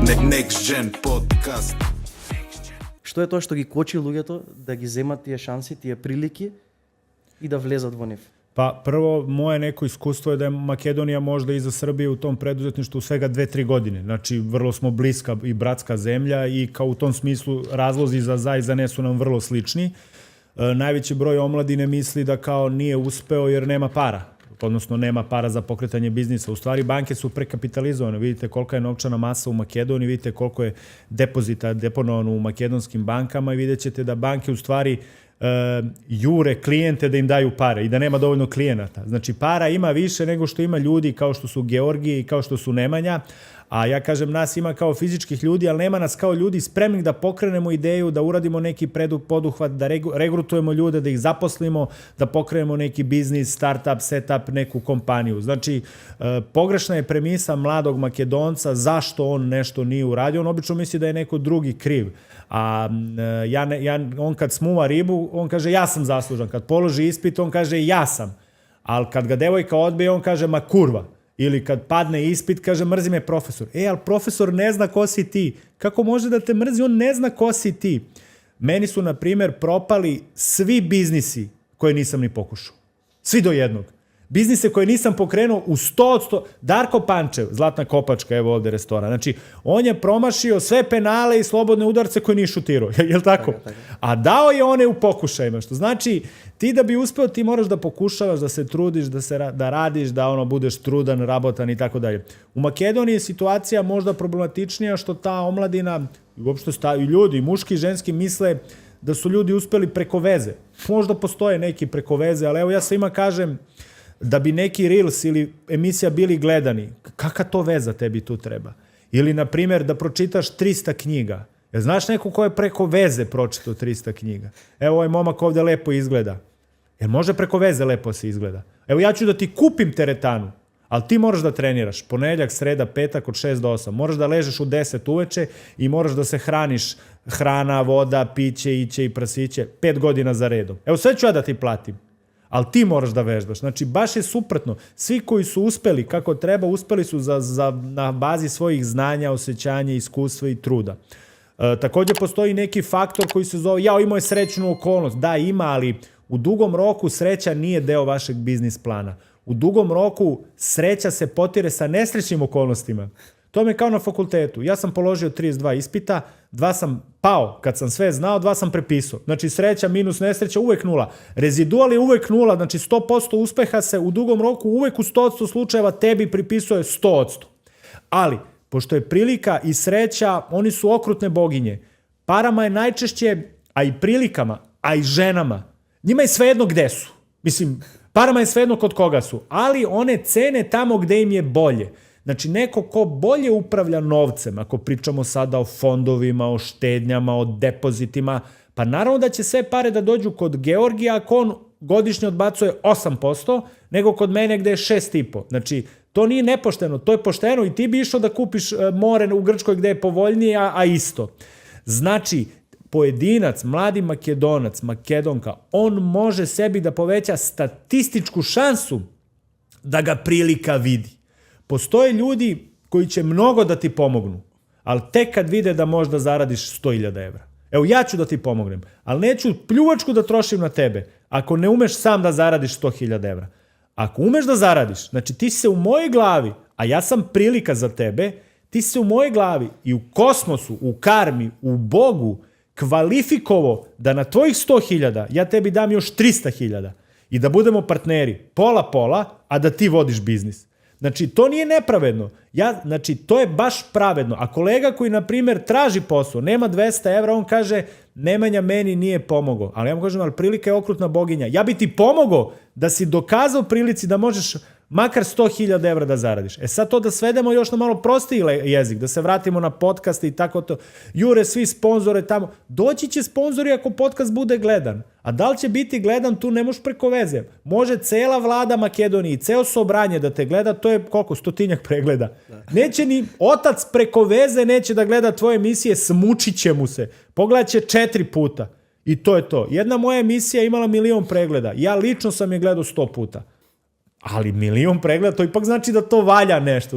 Next Gen Podcast. Што е тоа што ги кочи луѓето да ги земат тие шанси, тие прилики и да влезат во нив? Pa prvo, moje neko iskustvo je da je Makedonija možda iza Srbije u tom preduzetništvu svega 2-3 godine. Znači, vrlo smo bliska i bratska zemlja i kao u tom smislu razlozi za i za ne su nam vrlo slični. Najveći broj omladine misli da kao nije uspeo jer nema para. Odnosno, nema para za pokretanje biznisa. U stvari, banke su prekapitalizovane. Vidite kolika je novčana masa u Makedoniji, vidite koliko je depozita deponovano u makedonskim bankama i vidjet ćete da banke u stvari jure klijente da im daju pare i da nema dovoljno klijenata. Znači, para ima više nego što ima ljudi kao što su Georgije i kao što su Nemanja, a ja kažem nas ima kao fizičkih ljudi, ali nema nas kao ljudi spremnih da pokrenemo ideju, da uradimo neki poduhvat, da regrutujemo ljude, da ih zaposlimo, da pokrenemo neki biznis, startup, setup, neku kompaniju. Znači, pogrešna je premisa mladog Makedonca zašto on nešto nije uradio. On obično misli da je neko drugi kriv. A on kad smuva ribu, on kaže ja sam zaslužan. Kad položi ispit, on kaže ja sam. Ali kad ga devojka odbije, on kaže ma kurva. Ili kad padne ispit, kaže mrzi me profesor. Ali profesor ne zna ko si ti. Kako može da te mrzi? On ne zna ko si ti. Meni su, na primjer, propali svi biznisi koje nisam ni pokušao. Svi do jednog. Biznise koje nisam pokrenuo u 100%. Darko Pančev, Zlatna Kopačka, evo ovde restoran. Znači, on je promašio sve penale i slobodne udarce koje nije šutirao. Jel tako? A dao je one u pokušajima. Što znači, ti da bi uspeo, ti moraš da pokušavaš, da se trudiš, da radiš, da budeš trudan, rabotan i tako dalje. U Makedoniji je situacija možda problematičnija što ta omladina, uopšte i ljudi, muški i ženski misle da su ljudi uspeli preko veze. Možda postoje neki preko veze, ali evo ja svima kažem da bi neki Reels ili emisija bili gledani, kakva to veza tebi tu treba? Ili, na primjer, da pročitaš 300 knjiga. Jel znaš neko ko je preko veze pročitao 300 knjiga? Evo ovaj momak ovde lepo izgleda. Jer može preko veze lepo se izgleda. Evo ja ću da ti kupim teretanu, ali ti moraš da treniraš. Ponedeljak, sreda, petak od 6 do 8. Moraš da ležeš u 10 uveče i moraš da se hraniš hrana, voda, piće, iće i prasiće 5 godina za redom. Evo sve ću ja da ti platim. Ali ti moraš da vežbaš. Znači, baš je suprotno. Svi koji su uspeli kako treba, uspeli su na bazi svojih znanja, osjećanja, iskustva i truda. Također postoji neki faktor koji se zove, imao je srećnu okolnost. Da, ima, ali u dugom roku sreća nije deo vašeg biznis plana. U dugom roku sreća se potire sa nesrećnim okolnostima. To mi je kao na fakultetu. Ja sam položio 32 ispita, 2 sam pao kad sam sve znao, 2 sam prepisao. Znači sreća minus nesreća uvek 0. Rezidual je uvek 0, znači 100% uspeha se u dugom roku uvek u 100% slučajeva tebi pripisuje 100%. Ali, pošto je prilika i sreća, oni su okrutne boginje. Parama je najčešće, a i prilikama, a i ženama, njima je svejedno gde su. Mislim, parama je svejedno kod koga su, ali one cene tamo gde im je bolje. Znači, neko ko bolje upravlja novcem, ako pričamo sada o fondovima, o štednjama, o depozitima, pa naravno da će sve pare da dođu kod Georgija ako on godišnje odbacuje 8%, nego kod mene gde je 6,5%. Znači, to nije nepošteno, to je pošteno i ti bi išao da kupiš more u Grčkoj gde je povoljnije, a isto. Znači, pojedinac, mladi Makedonac, Makedonka, on može sebi da poveća statističku šansu da ga prilika vidi. Postoje ljudi koji će mnogo da ti pomognu, ali tek kad vide da možda zaradiš 100.000 evra. Evo, ja ću da ti pomognem, ali neću pljuvačku da trošim na tebe ako ne umeš sam da zaradiš 100.000 evra. Ako umeš da zaradiš, znači ti si se u mojoj glavi, a ja sam prilika za tebe, ti si se u mojoj glavi i u kosmosu, u karmi, u Bogu kvalifikovo da na tvojih 100.000 ja tebi dam još 300.000 i da budemo partneri pola-pola, a da ti vodiš biznis. Znači, to nije nepravedno. Znači, to je baš pravedno. A kolega koji, na primjer, traži posao, nema 200 evra, on kaže, Nemanja meni nije pomogao. Ali ja mu kažem, ali prilika je okrutna boginja. Ja bi ti pomogao da si dokazao prilici da možeš makar 100.000 evra da zaradiš. Sad to da svedemo još na malo prostiji jezik, da se vratimo na podcaste i tako to. Jure svi sponzore tamo. Doći će sponzori ako podcast bude gledan. A da li će biti gledan, tu ne možeš preko veze. Može cela vlada Makedonije, ceo Sobranje da te gleda, to je koliko? 100-tinjak pregleda. Neće ni otac preko veze neće da gleda tvoje emisije, smučit će mu se. Pogledat će 4 puta. I to je to. Jedna moja emisija imala 1.000.000 pregleda. Ja lično sam je gledao 100 puta. Ali 1.000.000 pregleda, to ipak znači da to valja nešto.